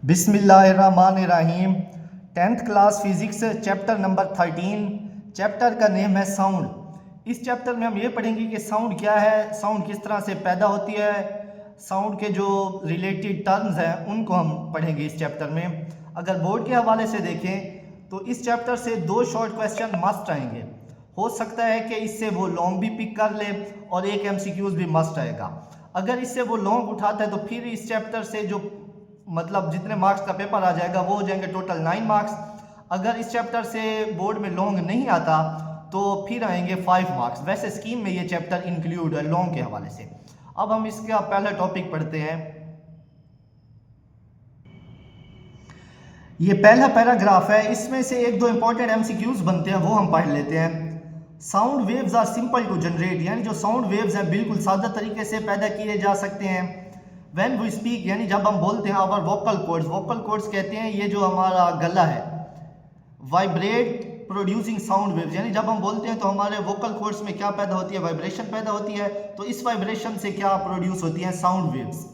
बिस्मिल्लाहिर्रहमानिर्रहीम। 10th class physics chapter number 13। Chapter का name है साउंड। इस चैप्टर में हम ये पढ़ेंगे कि साउंड क्या है, साउंड किस तरह से पैदा होती है, साउंड के जो रिलेटेड टर्म्स हैं उनको हम पढ़ेंगे इस चैप्टर में। अगर बोर्ड के हवाले से देखें तो इस चैप्टर से 2 शॉर्ट क्वेश्चन मस्ट आएंगे। हो सकता है कि इससे वो लॉन्ग भी पिक कर ले और एक MCQs भी मस्ट आएगा। अगर इससे वो लॉन्ग उठाता है तो फिर इस चैप्टर से जो मतलब जितने मार्क्स का पेपर आ जाएगा वो हो जाएंगे टोटल 9 मार्क्स। अगर इस चैप्टर से बोर्ड में लॉन्ग नहीं आता तो फिर आएंगे 5 मार्क्स। वैसे स्कीम में ये चैप्टर इंक्लूड है लॉन्ग के हवाले से। अब हम इसका पहला टॉपिक पढ़ते हैं। ये पहला पैराग्राफ है, इसमें से 1-2 इंपॉर्टेंट MCQs बनते हैं, वो हम पढ़ लेते हैं। Sound waves are simple to generate, यानी जो साउंड वेव्स हैं बिल्कुल सादा तरीके से पैदा किए जा सकते हैं। When we speak, यानी जब हम बोलते हैं our vocal cords कहते हैं ये जो हमारा गला है। Vibrate producing sound waves, यानी जब हम बोलते हैं तो हमारे vocal cords में क्या पैदा होती है, वाइब्रेशन पैदा होती है। तो इस वाइब्रेशन से क्या प्रोड्यूस होती है, sound waves.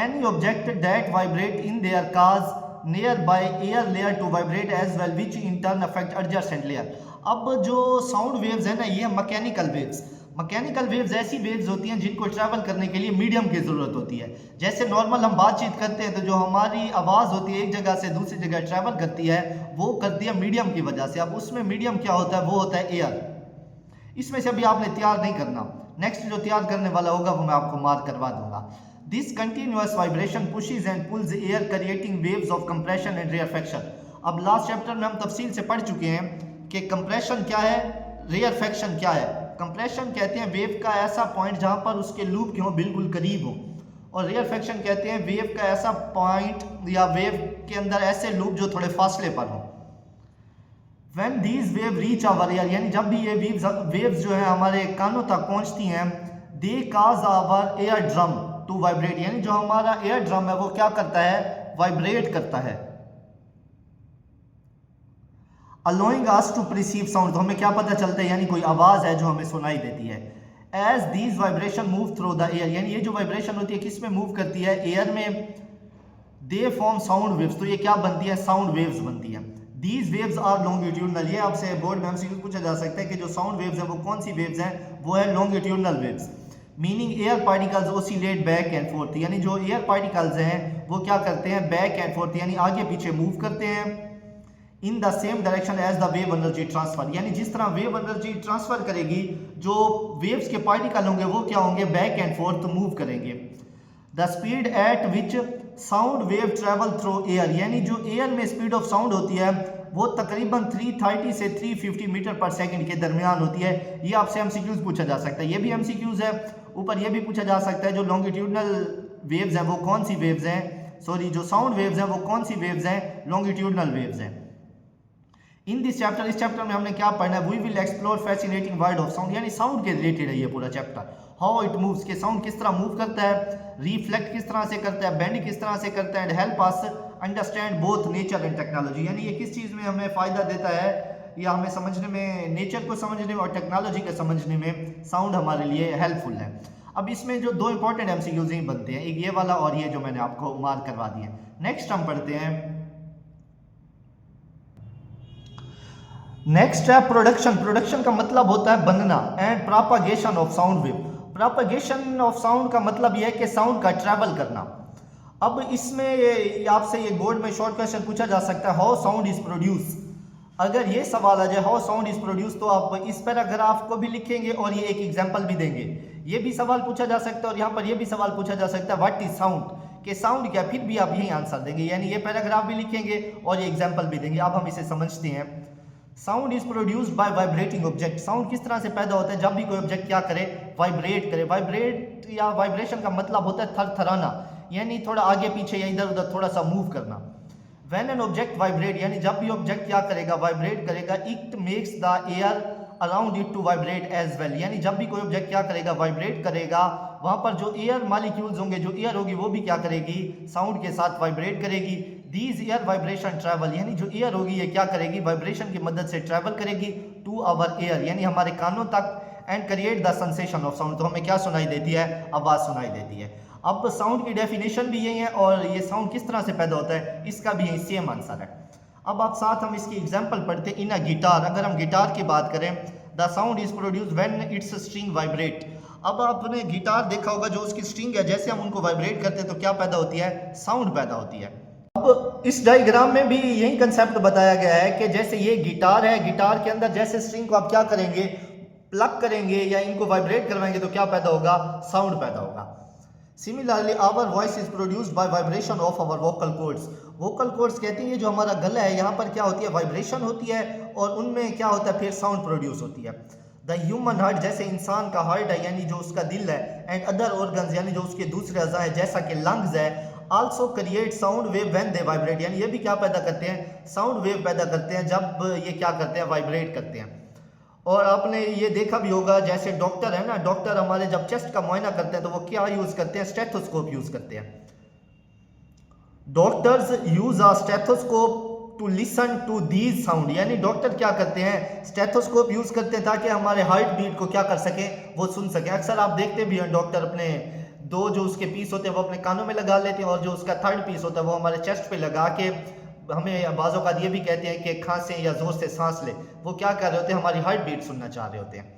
Any object that vibrate in their cause nearby air layer to vibrate as well, which in turn affect adjacent layer। अब जो साउंड वेव्स है ना, ये मैकेनिकल वेव्स। मैकेनिकल वेव्स ऐसी वेव्स होती हैं जिनको ट्रैवल करने के लिए मीडियम की ज़रूरत होती है। जैसे नॉर्मल हम बातचीत करते हैं तो जो हमारी आवाज़ होती है एक जगह से दूसरी जगह ट्रैवल करती है, वो करती है मीडियम की वजह से। अब उसमें मीडियम क्या होता है, वो होता है एयर। इसमें से अभी आपने तैयार नहीं करना, नेक्स्ट जो तैयार करने वाला होगा वो मैं आपको मार्क करवा दूंगा। This continuous vibration pushes and pulls air creating waves of compression and rarefaction. अब लास्ट चैप्टर में हम तफसील से पढ़ चुके हैं कि कंप्रेशन क्या है, रेयरफेक्शन क्या है। कंप्रेशन कहते हैं वेव का ऐसा पॉइंट जहां पर उसके लूप के हो बिल्कुल करीब हो, और रेयरफेक्शन कहते हैं वेव का ऐसा पॉइंट या वेव के अंदर ऐसे लूप जो थोड़े फासले पर हो। When these wave reach our ear, यानी जब भी ये वेव्स जो है हमारे कानों तक पहुंचती हैं, they cause our eardrum to vibrate, यानी जो हमारा एयर ड्रम है वो क्या करता है, वाइब्रेट करता है। allowing us to perceive sound, तो हमें क्या पता चलता है, यानी कोई आवाज़ है जो हमें सुनाई देती है। as these vibration move through the air, यानी ये जो वाइब्रेशन होती है किस में मूव करती है, एयर में। they form sound waves, तो ये क्या बनती है, साउंड वेव्स बनती है। these waves are longitudinal, ये आपसे बोर्ड में हमसे पूछा जा सकता है कि जो साउंड वेव्स हैं वो कौन सी वेव्स हैं, वो है longitudinal waves. Meaning air particles oscillate back and fourth, यानी जो एयर पार्टिकल्स हैं वो क्या करते हैं, बैक एंड फोर्थ यानी आगे पीछे मूव करते हैं। In the same direction as the wave energy transfer, यानी जिस तरह वेव एनर्जी ट्रांसफर करेगी, जो वेव्स के पार्टिकल होंगे वो क्या होंगे, बैक एंड फोर्थ मूव करेंगे। The speed at which sound wave travel through air, यानी जो एयर में स्पीड ऑफ साउंड होती है वो तकरीबन 330 से 350 मीटर पर सेकंड के दरमियान होती है। ये आपसे MCQs पूछा जा सकता है, ये भी MCQs है। ऊपर ये भी पूछा जा सकता है जो लॉन्गिट्यूडनल वेव्स हैं वो कौन सी वेव्स हैं, सॉरी जो साउंड वेव्स हैं वो कौन सी वेव्स हैं, लॉन्गिट्यूडनल वेव्स हैं। इन दिस चैप्टर, इस चैप्टर में हमने क्या पढ़ना है, we will explore fascinating world of sound, यानी साउंड के रिलेटेड है ये पूरा चैप्टर। हाउ इट मूव्स, के साउंड किस तरह मूव करता है, रिफ्लेक्ट किस तरह से करता है, बेंड किस तरह से करता है, and help us understand both nature and technology, यानी ये किस चीज़ में हमें फ़ायदा देता है या हमें समझने में, नेचर को समझने में और टेक्नोलॉजी को समझने में साउंड हमारे लिए हेल्पफुल है। अब इसमें जो 2 इंपॉर्टेंट MCQs ही बनते हैं, एक ये वाला और ये जो मैंने आपको मार्क करवा दिया। नेक्स्ट हम पढ़ते हैं, नेक्स्ट है प्रोडक्शन। प्रोडक्शन का मतलब होता है बनना, and propagation of sound wave. Propagation of sound का मतलब यह है कि साउंड का ट्रैवल करना। अब इसमें आपसे ये बोर्ड में शॉर्ट क्वेश्चन पूछा जा सकता है, हाउ साउंड इज प्रोड्यूस। अगर ये सवाल आ जाए हाउ साउंड इज प्रोड्यूस, तो आप इस पैराग्राफ को भी लिखेंगे और ये एक एग्जाम्पल भी देंगे। ये भी सवाल पूछा जा सकता है और यहाँ पर ये भी सवाल पूछा जा सकता है, व्हाट इज साउंड, के साउंड क्या, फिर भी आप यही आंसर देंगे, यानी ये पैराग्राफ भी लिखेंगे और ये एग्जाम्पल भी देंगे। अब हम इसे समझते हैं। Sound is produced bye vibrating object, sound किस तरह से पैदा होता है, जब भी कोई ऑब्जेक्ट क्या करे, वाइब्रेट करे। वाइब्रेट या वाइब्रेशन का मतलब होता है थरथराना, यानी थोड़ा आगे पीछे या इधर उधर थोड़ा सा मूव करना। व्हेन एन ऑब्जेक्ट वाइब्रेट, यानी जब भी ऑब्जेक्ट क्या करेगा, वाइब्रेट करेगा, it makes the air around it to vibrate as well, यानी जब भी कोई ऑब्जेक्ट क्या करेगा, वाइब्रेट करेगा, वहां पर जो एयर मॉलिक्यूल्स होंगे, जो एयर होगी वो भी क्या करेगी, साउंड के साथ वाइब्रेट करेगी। दीज एयर वाइब्रेशन ट्रैवल, यानी जो एयर होगी ये क्या करेगी, वाइब्रेशन की मदद से ट्रैवल करेगी टू आवर एयर, यानी हमारे कानों तक, and create the sensation of sound, तो हमें क्या सुनाई देती है, आवाज़ सुनाई देती है। अब साउंड की डेफिनेशन भी यही है और ये साउंड किस तरह से पैदा होता है इसका भी यही सेम आंसर है। अब आप साथ हम इसकी एग्जांपल पढ़ते हैं। इन अ गिटार, अगर हम गिटार की बात करें, the sound is produce when it's string vibrate. अब आपने गिटार देखा होगा, जो उसकी स्ट्रिंग है जैसे हम उनको वाइब्रेट करते हैं तो क्या पैदा होती है, साउंड पैदा होती है। अब इस डायग्राम में भी यही कंसेप्ट बताया गया है कि जैसे ये गिटार है, गिटार के अंदर जैसे स्ट्रिंग को आप क्या करेंगे, प्लग करेंगे या इनको वाइब्रेट करवाएंगे तो क्या पैदा होगा, साउंड पैदा होगा। Similarly our voice is produced by vibration of our vocal cords. Vocal cords कहते हैं ये जो हमारा गला है यहाँ पर क्या होती है, वाइब्रेशन होती है और उनमें क्या होता है, फिर साउंड प्रोड्यूस होती है। द ह्यूमन हार्ट, जैसे इंसान का हार्ट है यानी जो उसका दिल है, एंड अदर ऑर्गन्स यानी जो उसके दूसरे अज़ा है जैसा कि लंग्स है, also create sound wave when they vibrate, यानी ये भी क्या पैदा करते हैं, साउंड वेव पैदा करते हैं जब ये क्या करते हैं, वाइब्रेट करते हैं। और आपने ये देखा भी होगा, जैसे डॉक्टर है ना, डॉक्टर हमारे जब चेस्ट का मुआयना करते हैं तो वो क्या यूज करते हैं, स्टेथोस्कोप यूज करते हैं। Doctors use a stethoscope to listen to these sound, यानी डॉक्टर क्या करते हैं, स्टेथोस्कोप यूज करते हैं ताकि हमारे हार्ट बीट को क्या कर सके, वो सुन सके। अक्सर आप देखते भी हैं डॉक्टर अपने दो जो उसके पीस होते हैं वो अपने कानों में लगा लेते हैं और जो उसका थर्ड पीस होता है वो हमारे चेस्ट पे लगा के, हमें बाज़ों का ये भी कहते हैं कि खांसे या जोर से सांस ले, वो क्या कर रहे होते हैं, हमारी हार्ट बीट सुनना चाह रहे होते हैं।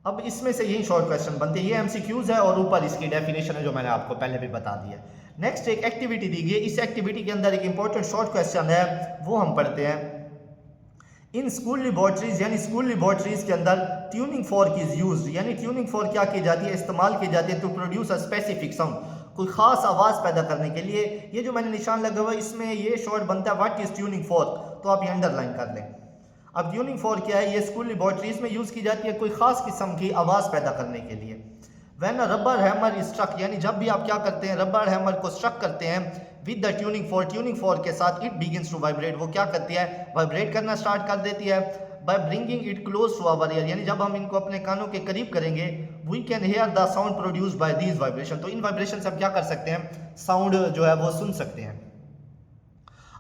अब इसमें से यही शॉर्ट क्वेश्चन बनते हैं, ये एमसीक्यूज है और ऊपर इसकी डेफिनेशन है जो मैंने आपको पहले भी बता दी है। नेक्स्ट एक एक्टिविटी दी गई है, इस एक्टिविटी के अंदर एक इंपॉर्टेंट शॉर्ट क्वेश्चन है, वो हम पढ़ते हैं। इन स्कूल लेबोरेटरीज, यानी स्कूल लेबोरेटरीज के अंदर ट्यूनिंग फॉर्क इज यूज्ड, यानी ट्यूनिंग फॉर्क क्या की जाती है, इस्तेमाल की जाती है to produce a specific sound, कोई खास आवाज़ पैदा करने के लिए। ये जो मैंने निशान लगा हुआ है इसमें ये शॉर्ट बनता है व्हाट इज ट्यूनिंग फॉर्क, तो आप ये अंडरलाइन कर लें। अब ट्यूनिंग फॉर्क क्या है, ये स्कूल लेबोरेटरीज में यूज़ की जाती है कोई खास किस्म की आवाज़ पैदा करने के लिए। When a rubber hammer is struck, यानी जब भी आप क्या करते हैं, रबर हैमर को स्ट्रक करते हैं विद द ट्यूनिंग फॉर्क के साथ, इट बिगिंस टू वाइब्रेट, वो क्या करती है, वाइब्रेट करना स्टार्ट कर देती है। By bringing it close to our ear, यानी जब हम इनको अपने कानों के करीब करेंगे, we can hear the sound produce by these vibration, तो इन वाइब्रेशन से हम क्या कर सकते हैं, साउंड जो है वो सुन सकते हैं।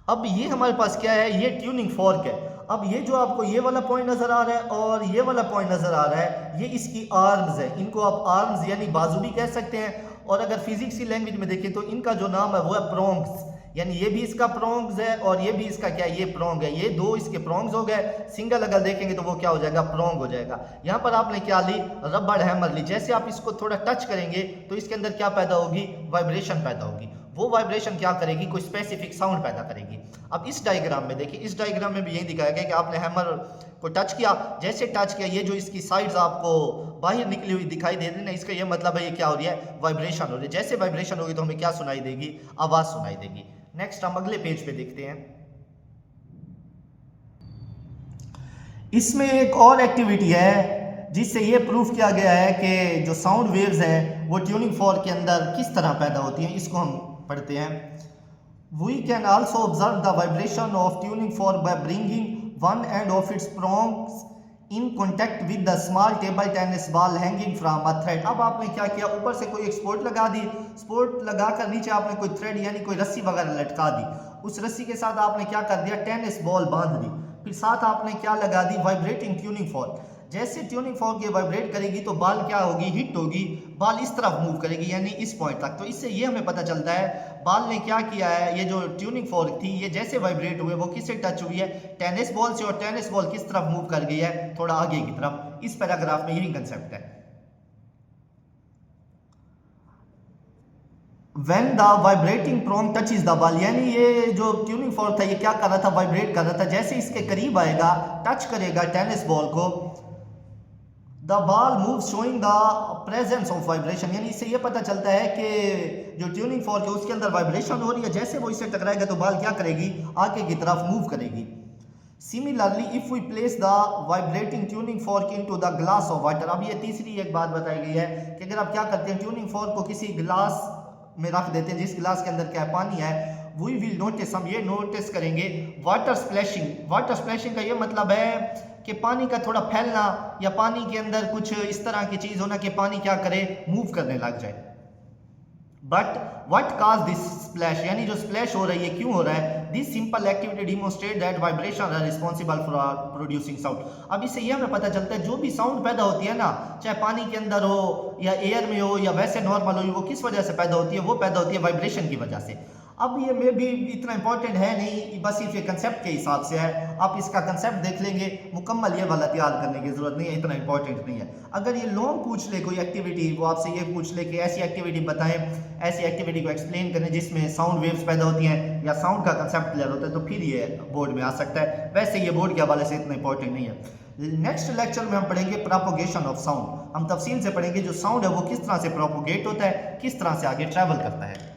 अब ये हमारे पास क्या है, ये ट्यूनिंग फॉर्क है। अब ये जो आपको ये वाला पॉइंट नजर आ रहा है और ये वाला पॉइंट नजर आ रहा है, ये इसकी आर्म्स है, इनको आप आर्म्स यानी बाजू भी कह सकते हैं। और अगर फिजिक्स की लैंग्वेज में देखें तो इनका जो नाम है वो है प्रोंग्स, यानी ये भी इसका प्रोंग्स है और ये भी इसका क्या है, ये प्रोंग है। ये दो इसके प्रोंग्स हो गए, सिंगल अगर देखेंगे तो वो क्या हो जाएगा, प्रोंग हो जाएगा। यहाँ पर आपने क्या ली, रबड़ हैमर ली, जैसे आप इसको थोड़ा टच करेंगे तो इसके अंदर क्या पैदा होगी, वाइब्रेशन पैदा होगी। वो वाइब्रेशन क्या करेगी, कोई स्पेसिफिक साउंड पैदा करेगी। अब इस डायग्राम में देखिए, इस डायग्राम में भी यही दिखाया गया कि आपने हैमर को टच किया, जैसे टच किया ये जो इसकी साइड्स आपको बाहर निकली हुई दिखाई दे रही है ना, इसका ये मतलब है ये क्या हो रही है, वाइब्रेशन हो रही है। जैसे वाइब्रेशन होगी तो हमें क्या सुनाई देगी, आवाज सुनाई देगी। नेक्स्ट हम अगले पेज पे देखते हैं। इसमें एक और एक्टिविटी है जिससे ये प्रूफ किया गया है कि जो साउंड वेव्स हैं वो ट्यूनिंग फॉर्क के अंदर किस तरह पैदा होती हैं। इसको हम पढ़ते हैं। We can also observe the vibration of tuning fork by bringing one end of its prongs in contact with the small table tennis ball hanging from a thread। अब आपने क्या किया, ऊपर से कोई एक स्पोर्ट लगा दी, स्पोर्ट लगाकर नीचे आपने कोई थ्रेड यानी कोई रस्सी वगैरह लटका दी, उस रस्सी के साथ आपने क्या कर दिया, टेनिस बॉल बांध दी, फिर साथ आपने क्या लगा दी, वाइब्रेटिंग ट्यूनिंग फॉर्क। जैसे ट्यूनिंग फॉर्क ये वाइब्रेट करेगी तो बॉल क्या होगी, हिट होगी, बॉल इस तरफ मूव करेगी यानी इस पॉइंट तक। तो इससे ये हमें पता चलता है बॉल ने क्या किया है, ये जो ट्यूनिंग फॉर्क थी ये जैसे वाइब्रेट हुए वो किससे टच हुई है, टेनिस बॉल से, और टेनिस बॉल किस तरफ मूव कर गई है, थोड़ा आगे की तरफ। इस पैराग्राफ में यही कंसेप्ट है। When the vibrating prong touches the ball, यानी ये जो ट्यूनिंग फॉर्क था ये क्या कर रहा था, वाइब्रेट कर रहा था। जैसे इसके करीब आएगा, टच करेगा टेनिस बॉल को, the ball move showing the presence of vibration, यानी इससे ये पता चलता है कि जो ट्यूनिंग फॉर्क है उसके अंदर वाइब्रेशन हो रही है। जैसे वो इससे टकराएगा तो बॉल क्या करेगी, आगे की तरफ मूव करेगी। Similarly if we place the vibrating tuning fork into the glass of water, अब ये तीसरी एक बात बताई गई है कि अगर आप क्या करते हैं, ट्यूनिंग फॉर्क को किसी ग्लास में रख देते हैं जिस गिलास के अंदर क्या है, पानी है, वी विल नोटिस, हम ये नोटिस करेंगे वाटर स्प्लैशिंग। वाटर स्प्लैशिंग का ये मतलब है कि पानी का थोड़ा फैलना या पानी के अंदर कुछ इस तरह की चीज होना कि पानी क्या करे, मूव करने लग जाए। But what cause this splash, यानी जो स्प्लैश हो रही है क्यों हो रहा है, this simple activity demonstrate that vibration are responsible for producing sound. अब इससे ये हमें पता चलता है जो भी साउंड पैदा होती है ना, चाहे पानी के अंदर हो या एयर में हो या वैसे नॉर्मल हो, वो किस वजह से पैदा होती है, वो पैदा होती है वाइब्रेशन की वजह से। अब ये मे भी इतना इंपॉर्टेंट है नहीं, बस सिर्फ ये कंसेप्ट के हिसाब से है, आप इसका कंसेप्ट देख लेंगे, मुकम्मल ये वाला तैयार करने की जरूरत नहीं है, इतना इंपॉर्टेंट नहीं है। अगर ये लॉन्ग पूछ ले कोई एक्टिविटी, वो आपसे ये पूछ ले कि ऐसी एक्टिविटी बताएं, ऐसी एक्टिविटी को एक्सप्लेन करें जिसमें साउंड वेव्स पैदा होती हैं या साउंड का कंसेप्ट क्लियर होता है, तो फिर ये बोर्ड में आ सकता है। वैसे ये बोर्ड के हवाले से इतना इंपॉर्टेंट नहीं है। नेक्स्ट लेक्चर में हम पढ़ेंगे प्रोपोगेशन ऑफ साउंड। हम तफसील से पढ़ेंगे जो साउंड है वो किस तरह से प्रोपोगेट होता है, किस तरह से आगे ट्रैवल करता है।